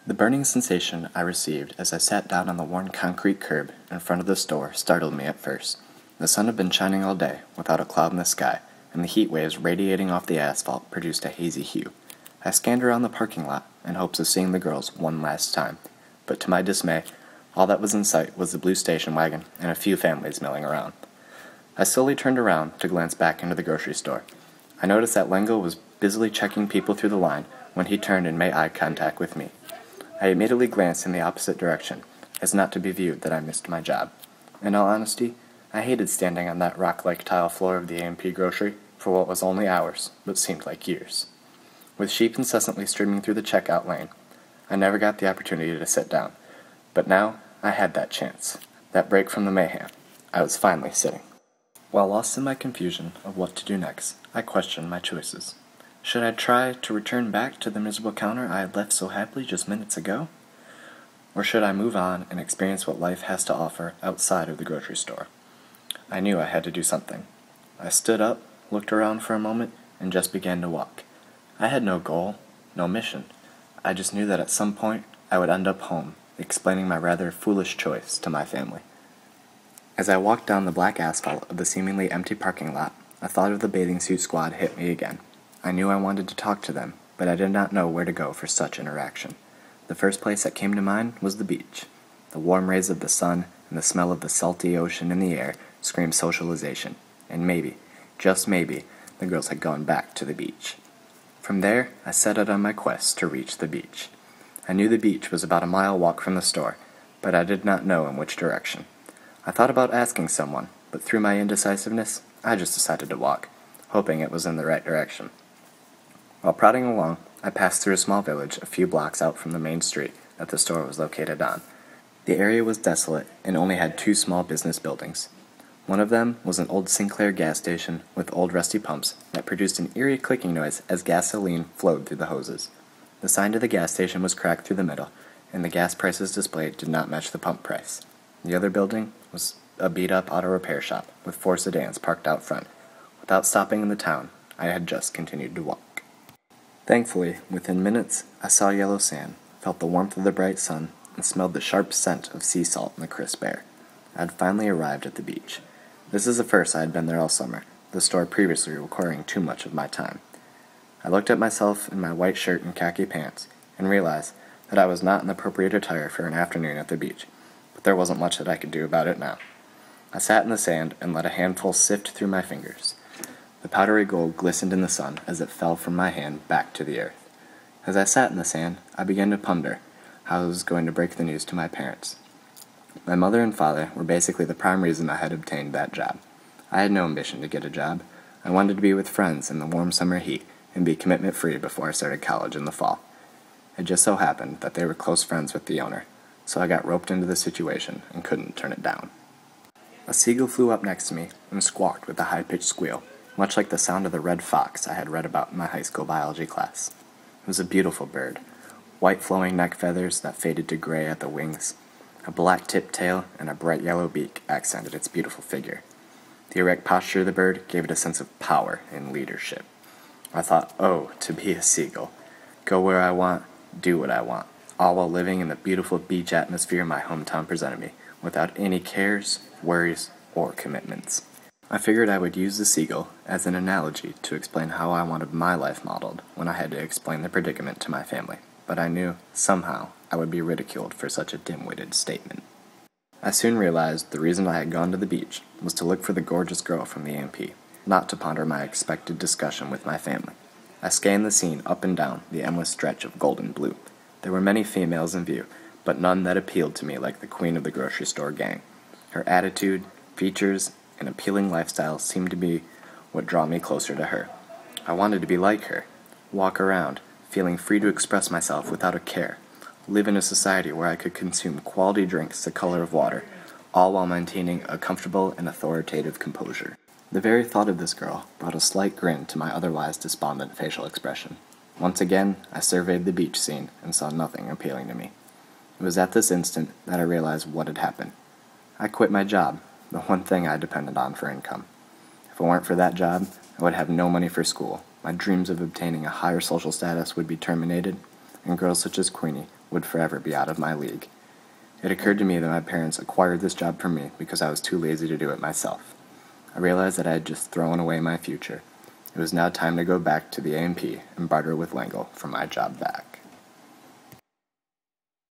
The burning sensation I received as I sat down on the worn concrete curb in front of the store startled me at first. The sun had been shining all day, without a cloud in the sky, and the heat waves radiating off the asphalt produced a hazy hue. I scanned around the parking lot in hopes of seeing the girls one last time, but to my dismay, all that was in sight was the blue station wagon and a few families milling around. I slowly turned around to glance back into the grocery store. I noticed that Lengo was busily checking people through the line when he turned and made eye contact with me. I immediately glanced in the opposite direction, as not to be viewed that I missed my job. In all honesty, I hated standing on that rock-like tile floor of the A&P grocery for what was only hours, but seemed like years. With sheep incessantly streaming through the checkout lane, I never got the opportunity to sit down. But now, I had that chance, that break from the mayhem. I was finally sitting. While lost in my confusion of what to do next, I questioned my choices. Should I try to return back to the miserable counter I had left so happily just minutes ago? Or should I move on and experience what life has to offer outside of the grocery store? I knew I had to do something. I stood up, looked around for a moment, and just began to walk. I had no goal, no mission. I just knew that at some point I would end up home, explaining my rather foolish choice to my family. As I walked down the black asphalt of the seemingly empty parking lot, a thought of the bathing suit squad hit me again. I knew I wanted to talk to them, but I did not know where to go for such interaction. The first place that came to mind was the beach. The warm rays of the sun and the smell of the salty ocean in the air screamed socialization, and maybe, just maybe, the girls had gone back to the beach. From there, I set out on my quest to reach the beach. I knew the beach was about a mile walk from the store, but I did not know in which direction. I thought about asking someone, but through my indecisiveness, I just decided to walk, hoping it was in the right direction. While prodding along, I passed through a small village a few blocks out from the main street that the store was located on. The area was desolate and only had 2 small business buildings. One of them was an old Sinclair gas station with old rusty pumps that produced an eerie clicking noise as gasoline flowed through the hoses. The sign to the gas station was cracked through the middle, and the gas prices displayed did not match the pump price. The other building was a beat-up auto repair shop with 4 sedans parked out front. Without stopping in the town, I had just continued to walk. Thankfully, within minutes, I saw yellow sand, felt the warmth of the bright sun, and smelled the sharp scent of sea salt in the crisp air. I had finally arrived at the beach. This is the first I had been there all summer, the store previously requiring too much of my time. I looked at myself in my white shirt and khaki pants, and realized that I was not in appropriate attire for an afternoon at the beach, but there wasn't much that I could do about it now. I sat in the sand and let a handful sift through my fingers. The powdery gold glistened in the sun as it fell from my hand back to the earth. As I sat in the sand, I began to ponder how I was going to break the news to my parents. My mother and father were basically the prime reason I had obtained that job. I had no ambition to get a job. I wanted to be with friends in the warm summer heat and be commitment-free before I started college in the fall. It just so happened that they were close friends with the owner, so I got roped into the situation and couldn't turn it down. A seagull flew up next to me and squawked with a high-pitched squeal, much like the sound of the red fox I had read about in my high school biology class. It was a beautiful bird. White flowing neck feathers that faded to gray at the wings. A black-tipped tail and a bright yellow beak accented its beautiful figure. The erect posture of the bird gave it a sense of power and leadership. I thought, oh, to be a seagull. Go where I want, do what I want, all while living in the beautiful beach atmosphere my hometown presented me, without any cares, worries, or commitments. I figured I would use the seagull as an analogy to explain how I wanted my life modeled when I had to explain the predicament to my family, but I knew, somehow, I would be ridiculed for such a dim-witted statement. I soon realized the reason I had gone to the beach was to look for the gorgeous girl from the A&P, not to ponder my expected discussion with my family. I scanned the scene up and down the endless stretch of golden blue. There were many females in view, but none that appealed to me like the queen of the grocery store gang. Her attitude, features, and appealing lifestyle seemed to be what drew me closer to her. I wanted to be like her, walk around, feeling free to express myself without a care, live in a society where I could consume quality drinks the color of water, all while maintaining a comfortable and authoritative composure. The very thought of this girl brought a slight grin to my otherwise despondent facial expression. Once again, I surveyed the beach scene and saw nothing appealing to me. It was at this instant that I realized what had happened. I quit my job, the one thing I depended on for income. If it weren't for that job, I would have no money for school. My dreams of obtaining a higher social status would be terminated, and girls such as Queenie would forever be out of my league. It occurred to me that my parents acquired this job for me because I was too lazy to do it myself. I realized that I had just thrown away my future. It was now time to go back to the A&P and barter with Langle for my job back.